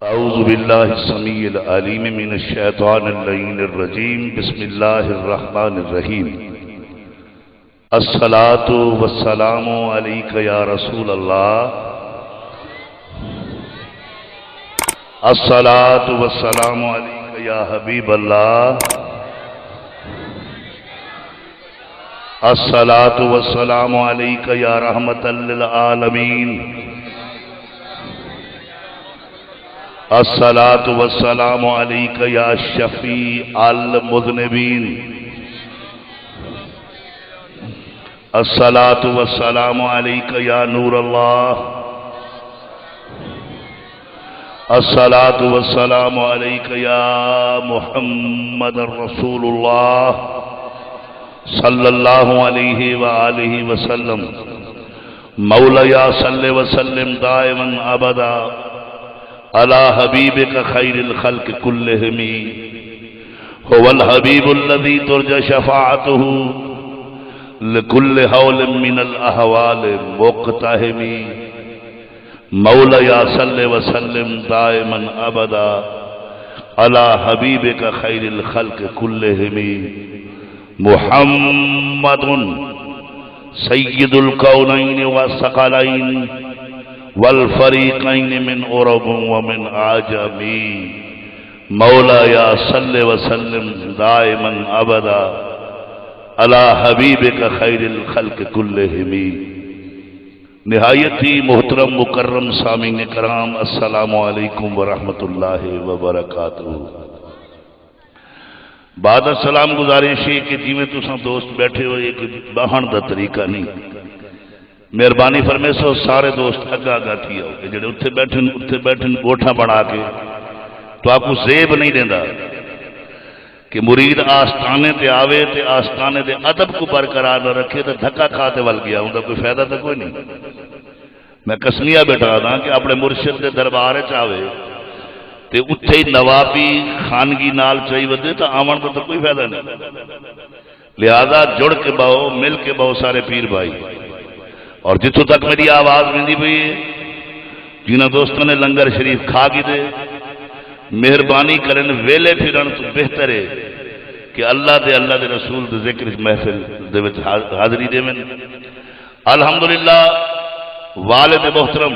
اعوذ باللہ السمیع العلیم من الشیطان اللعین الرجیم بسم اللہ الرحمن الرحیم الصلاة والسلام علیک یا رسول اللہ الصلاة والسلام علیک یا حبیب اللہ الصلاة والسلام علیک یا رحمت للعالمین الصلاة والسلام علیک یا شفیع المذنبین الصلاة والسلام علیک یا نور اللہ الصلاة والسلام علیک یا محمد رسول اللہ صلی اللہ علیہ وآلہ وسلم مولا صلی وسلم دائما ابدا علی حبیبک خیر الخلق کلہم هو الحبیب الذی ترجى شفاعته لكل حول من الاحوال مقتحم مولا صلی وسلم دائما ابدا علی حبیبک خیر الخلق کلہم محمد سید الکونین والثقلین والفریقین من عرب ومن عجم مولا صلی وسلم دائما ابدا علی حبیبک خیر الخلق کلہم۔ نہایت ہی محترم مکرم سامعین کرام، السلام علیکم ورحمۃ اللہ وبرکاتہ۔ بعد السلام گزارش ہے کہ جی میں تساں دوست بیٹھے ہوئے ایک بہن دا طریقہ نہیں، مہربانی فرمے سو سارے دوست اگا اگا تھی آؤ کہ جڑے اتھے بیٹھن گوٹھاں بنا کے تو آپ کو زیب نہیں دیندہ کہ مرید آستانے تے آوے تے آستانے دے ادب کو برقرار نہ رکھے تو دھکا کھاتے ول گیا ہوں کوئی فائدہ تو کوئی نہیں۔ میں قسمیہ بیٹھا دا کہ اپنے مرشد دے دربارے چاہوے تے اتھے نوابی خانگی نال چاہی ودے تو آمن کو تو کوئی فائدہ نہیں، لہذا جڑ کے بہو مل کے بہو سارے پیر بھائی۔ اور جتوں تک میری آواز مندی پئی ہے جنہاں دوستوں نے لنگر شریف کھا گی دے مہربانی کرن ویلے پھرن تو بہتر ہے کہ اللہ دے رسول دے ذکر محفل دے وچ حاضری دے من۔ الحمدللہ والد محترم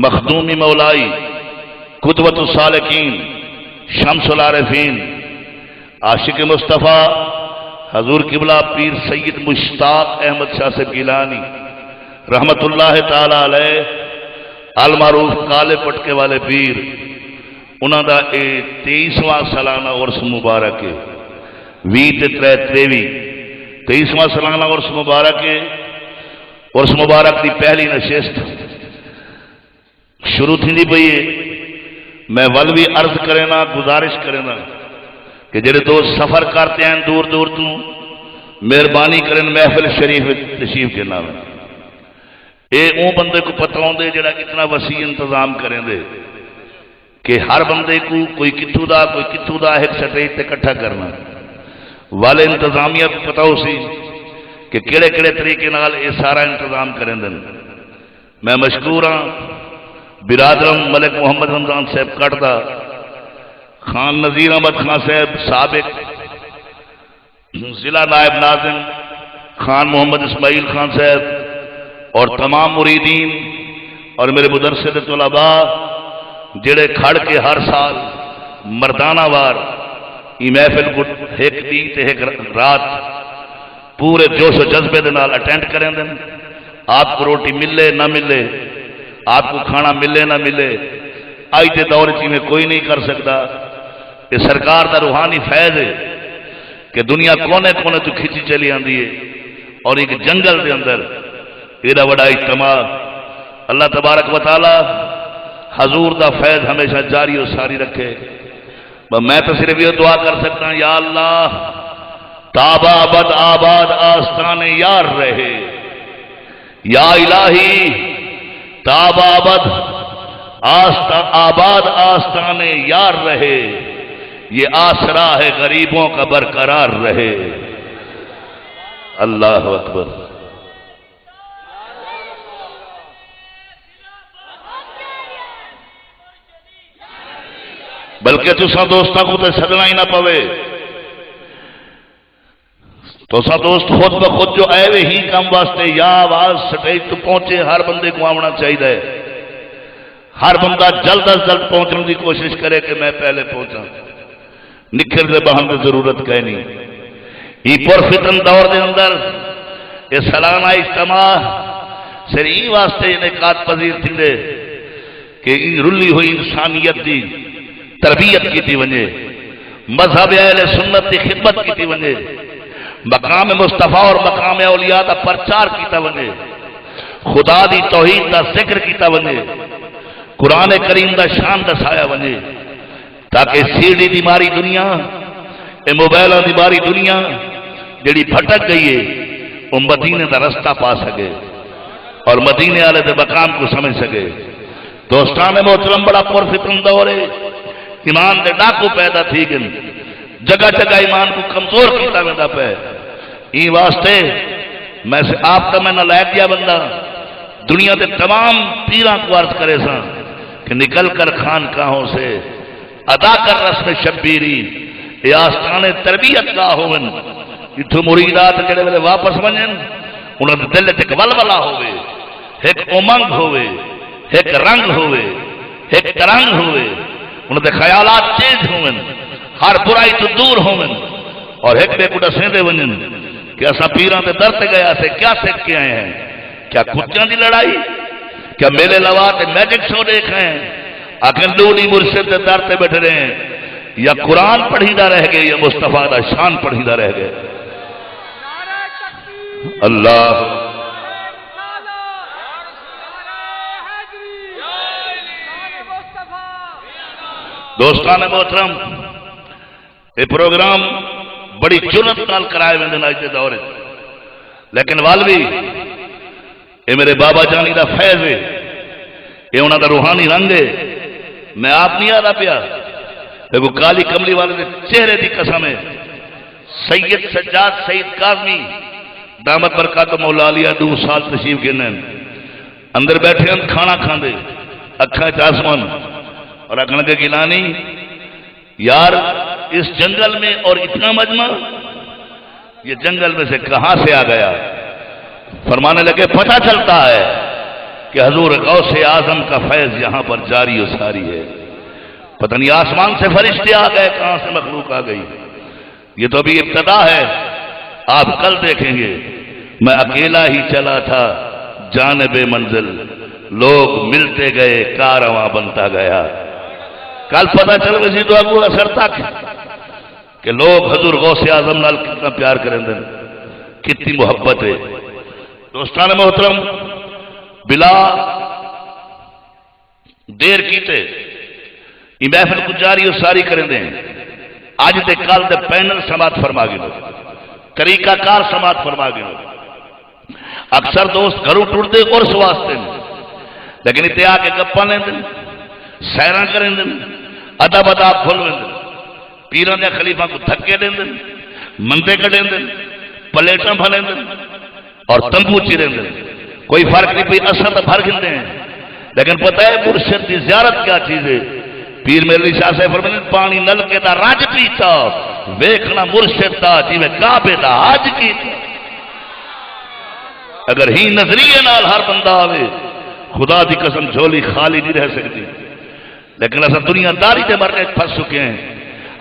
مخدومی مولائی قدوۃ السالکین شمس العارفین عاشق مصطفیٰ حضور قبلہ پیر سید مشتاق احمد شاہ سے گیلانی رحمت اللہ تعالی علیہ المعروف کالے پٹکے والے پیر، انہاں دا 23واں سالانہ عرس مبارک ہے 23واں سالانہ عرس مبارک ہے۔ عرس مبارک دی پہلی نشست شروع تھی نہیں پئی ہے۔ میں ول بھی عرض کرنا گزارش کرنا کہ جڑے دوست سفر کرتے ہیں دور دور تو مہربانی کرن محفل شریف تشریف کے نام اے اون بندے کو پتہ ہوندے جڑا اتنا وسیع انتظام کریں دے کہ ہر بندے کو کوئی کتھوں دا ایک سٹیج تے اکٹھا کرنا والے انتظامیہ کو پتہ ہو سی کہ کیڑے کیڑے طریقے نال اے سارا انتظام کریں دے۔ میں مشکور ہاں برادرم ملک محمد رمضان صاحب کٹدا، خان نذیر احمد خان صاحب سابق ضلع نائب ناظم، خان محمد اسماعیل خان صاحب اور تمام مریدین اور میرے مدرسے طلباء جڑے کھڑ کے ہر سال مردانہ وار یہ محفل کو ایک دی تے ایک رات پورے جوش و جذبے دے نال اٹینڈ کریں دیں۔ آپ کو روٹی ملے نہ ملے، آپ کو کھانا ملے نہ ملے، آج دے دور چی میں کوئی نہیں کر سکتا۔ یہ سرکار دا روحانی فیض ہے کہ دنیا کونے کونے تو کھچی چلی آندی ہے اور ایک جنگل دے اندر ایڈا بڑا اجتماع۔ اللہ تبارک و تعالی حضور دا فیض ہمیشہ جاری و ساری رکھے۔ میں تو صرف یہ دعا کر سکتا ہوں، یا اللہ تابا بد آباد آستان یار رہے، یا الہی تابا بد آباد آستان یار رہے، یہ آسرا ہے غریبوں کا برقرار رہے۔ اللہ اکبر۔ بلکہ تسا دوستاں کو تے سدنا ہی نہ پوے، تو سا دوست خود بخود جو آئے ہوئے ہی کام واسطے یا آواز سٹیج تو پہنچے، ہر بندے کو آنا چاہیے، ہر بندہ جلد از جلد پہنچنے کی کوشش کرے کہ میں پہلے پہنچا، نکھر دے بہن کی ضرورت کہیں نہیں۔ یہ پرفتن دور دے اندر یہ سالانہ اجتماع صرف یہ واسطے انعقاد پذیر تھے کہ رلی ہوئی انسانیت دی تربیت کی ونجے، مذہب اہل سنت کی خدمت کی ونجے، مقام مصطفیٰ اور مقام اولیاء دا پرچار کیتا ونجے، خدا دی توحید دا ذکر کیتا ونجے، قرآن کریم دا شان دسایا ونجے، تاکہ سیڑھی دی ماری دنیا، اے موبائلہ دی ماری دنیا جڑی پھٹک گئی ہے وہ مدینے دا رستہ پا سکے اور مدینے والے دے مقام کو سمجھ سکے۔ دوستان محترم بڑا پرفتن دور ہے، ایمان دے ڈاکو پیدا تھی گن، جگہ جگہ ایمان کو کمزور کیتا ویندا پے، این واسطے میں سے آپ کا میں نہ لے دیا بندہ دنیا دے تمام پیراں کو عرض کرے سا کہ نکل کر خانقاہوں سے ادا کر رسم شبیری، اے آستان تربیت گاہ ہون، اتھو مریدات جڑے ویلے واپس ونجن انہاں دے دل وچ ولولا ہوے، ایک امنگ ہوے، ایک رنگ ہوے، ایک ترنگ ہوے، انہاں دے خیالات چینج ہون، ہر برائی تو دور ہون، اور ایک بے کو دسیندے ونجن کہ اسا پیراں دے در تے گیا سے کیا سیکھ کے آئے ہیں، کیا کتیاں دی لڑائی، کیا میلے لوا تے میجک شو دیکھ رہے ہیں، آخر لولی مرشد دے در تے بیٹھ رہے ہیں، یا قرآن پڑھیدہ رہ گئے یا مصطفیٰ دا شان پڑھیدہ رہ گئے۔ اللہ دوستان محترم، یہ پروگرام بڑی جرت نال کرائے ویندے اج دے دور، لیکن والوی یہ میرے بابا جانی دا فیض ہے، یہ انہاں دا روحانی رنگ ہے۔ میں آپ نہیں آدھا پیا، دیکھو کالی کملی والے دے چہرے دی قسم ہے، سید سجاد سید کاظمی دامت برکات مولا علیہ 2 سال تشریف گنے اندر بیٹھے ہیں، کھانا کھاندے، اکھاں چ آسمان، اور اکھاں لگے گیلانی یار اس جنگل میں اور اتنا مجمع، یہ جنگل میں سے کہاں سے آ گیا؟ فرمانے لگے پتہ چلتا ہے کہ حضور غوث اعظم کا فیض یہاں پر جاری و ساری ہے، پتہ نہیں آسمان سے فرشتے آ گئے، کہاں سے مخلوق آ گئی، یہ تو ابھی ابتدا ہے، آپ کل دیکھیں گے۔ میں اکیلا ہی چلا تھا جانب منزل، لوگ ملتے گئے کارواں بنتا گیا، کل پتہ چل گئی تو ابو اثر تک کہ لوگ حضور غوث اعظم نال کتنا پیار کریں دیں، کتنی محبت ہے۔ دوستان محترم، بلا دیر کیتے یہ محفل کو جاری و ساری کریں دیں، آج تے کل دے پینل سماعت فرما گئے، طریقہ کار سماعت فرما گئے۔ اکثر دوست گھروں ٹوٹتے عرس واسطے لیکن اتنے آ کے گپاں لیں دیں، سیراں کریں دیں، ادب اداب کھول دیں، پیراں دے خلیفہ کو تھکے دیں دیں، مندے کٹیں دیں، پلیٹاں بھلیں دیں اور تمبو چیریں دیں، کوئی فرق نہیں پئی، اثر تو بھر گھنتے ہیں، لیکن پتہ ہے مرشد کی زیارت کیا چیز ہے؟ پیر میرے شاہ سے فرماتے پانی نلکے دا رج پیتا، ویکھنا مرشد دا جی میں کعبے دا حج کیتا۔ اگر ہی نظریے نال ہر بندہ آوے، خدا دی قسم جھولی خالی نہیں رہ سکتی، لیکن ایسا دنیا داری دے مرنے پھنس چکے ہیں،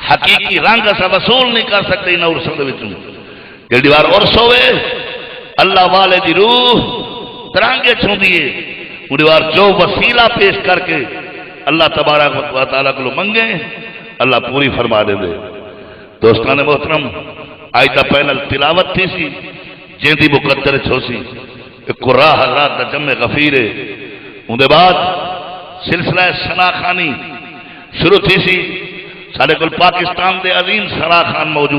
حقیقی رنگ ایسا وصول نہیں کر سکتے نہ عرصوں دے وچوں۔ جلدی بار عرص ہوئے اللہ والے دی روح ترانگے چھوندیے، جلدی بار جو وسیلہ پیش کر کے اللہ تبارک و تعالیٰ کو منگے اللہ پوری فرما دے دے۔ دوستان محترم، آج دا پینل تلاوت تھی سی جیندی مقدر چھوسی، قرآ حضرات دا جمع غفیر ہے، ان دے بعد سلسلہ ثنا خانی شروع تھی سی، سارے کل پاکستان دے عظیم ثنا خان موجود